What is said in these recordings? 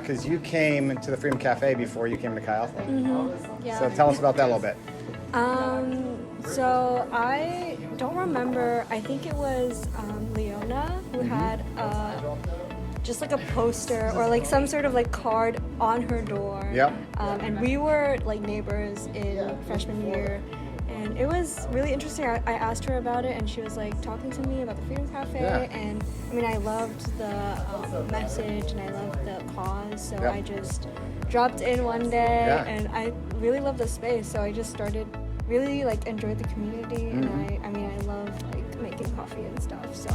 because you came to the Freedom Cafe before you came to Chi Alpha. Yeah. So tell us about that a little bit. So I don't remember. I think it was Leona who had just like a poster or like some sort of like card on her door. Yep. And we were like neighbors in freshman year. And it was really interesting. I asked her about it, and she was like talking to me about the Freedom Cafe. Yeah. And I mean, I loved the message, and I loved the cause. So Yep. I just dropped in one day, Yeah. and I really loved the space. So I just started really like enjoyed the community, and I mean, I love like making coffee and stuff. So.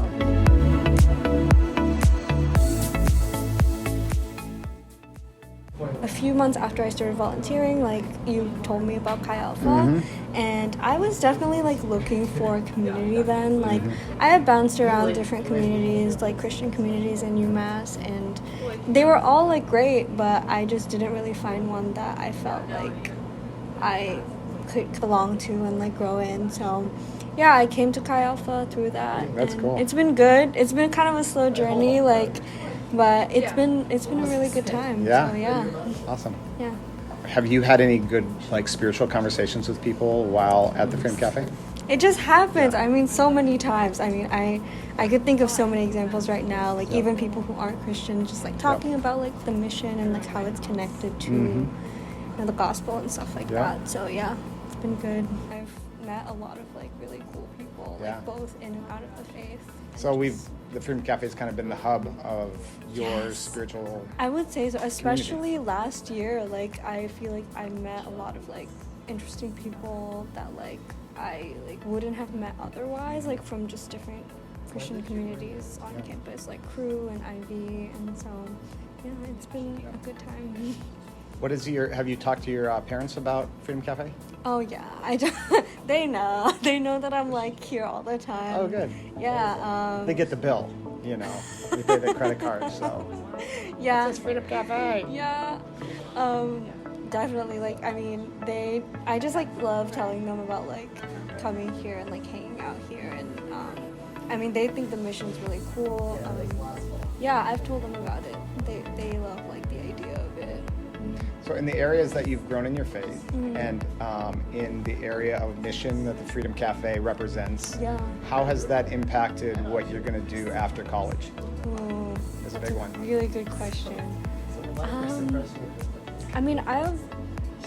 A few months after I started volunteering, like you told me about Chi Alpha, and I was definitely like looking for a community then. Like I had bounced around different communities, like Christian communities in UMass, and they were all like great, but I just didn't really find one that I felt like I could belong to and like grow in. So yeah, I came to Chi Alpha through that. That's and cool. It's been good. It's been kind of a slow journey, but it's been a really good time. Yeah. So yeah. Awesome. Yeah. Have you had any good like spiritual conversations with people while at the Freedom Cafe? It just happens. I mean, so many times. I mean, I could think of so many examples right now, like even people who aren't Christian, just like talking about like the mission and like how it's connected to you know, the gospel and stuff like that. So yeah, it's been good. I've met a lot of like really cool people, like both in and out of the faith. So the Freedom Cafe has kind of been the hub of your spiritual. I would say so, especially last year. Like I feel like I met a lot of like interesting people that like I like wouldn't have met otherwise, like from just different Christian communities on campus, like Crew and Ivy, and so yeah, it's been a good time. What is have you talked to your parents about Freedom Cafe? Oh yeah, they know that I'm like here all the time. Oh, good. Yeah. They get the bill, you know. They pay the credit card, so. Yeah. It's Freedom Cafe. Yeah. Definitely. Like, I mean, I just like love telling them about like coming here and like hanging out here, and I mean, they think the mission's really cool. Yeah, I've told them about it. They love like the idea of it. So in the areas that you've grown in your faith and in the area of mission that the Freedom Cafe represents, how has that impacted what you're going to do after college? Ooh, That's a big one. Really good question. I mean, I've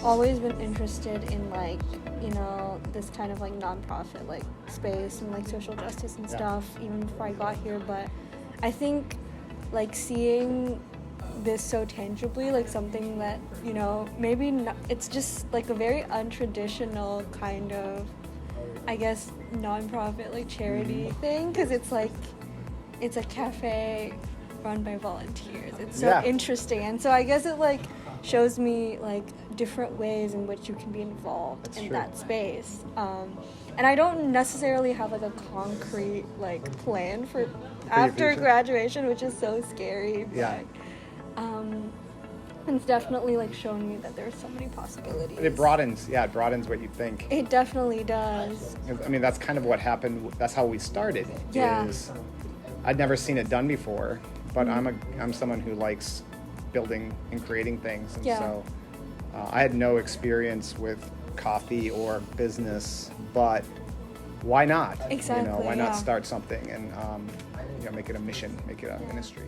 always been interested in like, you know, this kind of like nonprofit like space and like social justice and stuff even before I got here, but I think like seeing this so tangibly, like something that, you know, maybe not, it's just like a very untraditional kind of, I guess, nonprofit like charity thing, because it's like it's a cafe run by volunteers. It's so interesting, and so I guess it like shows me like different ways in which you can be involved in that space. And I don't necessarily have like a concrete like plan for after graduation, which is so scary. But, it's definitely like shown me that there's so many possibilities. It broadens what you think. It definitely does. I mean, that's kind of what happened. That's how we started. Is I'd never seen it done before, but I'm someone who likes building and creating things, and so I had no experience with coffee or business, but why not? Exactly. You know, why not start something and you know, make it a mission, make it a ministry.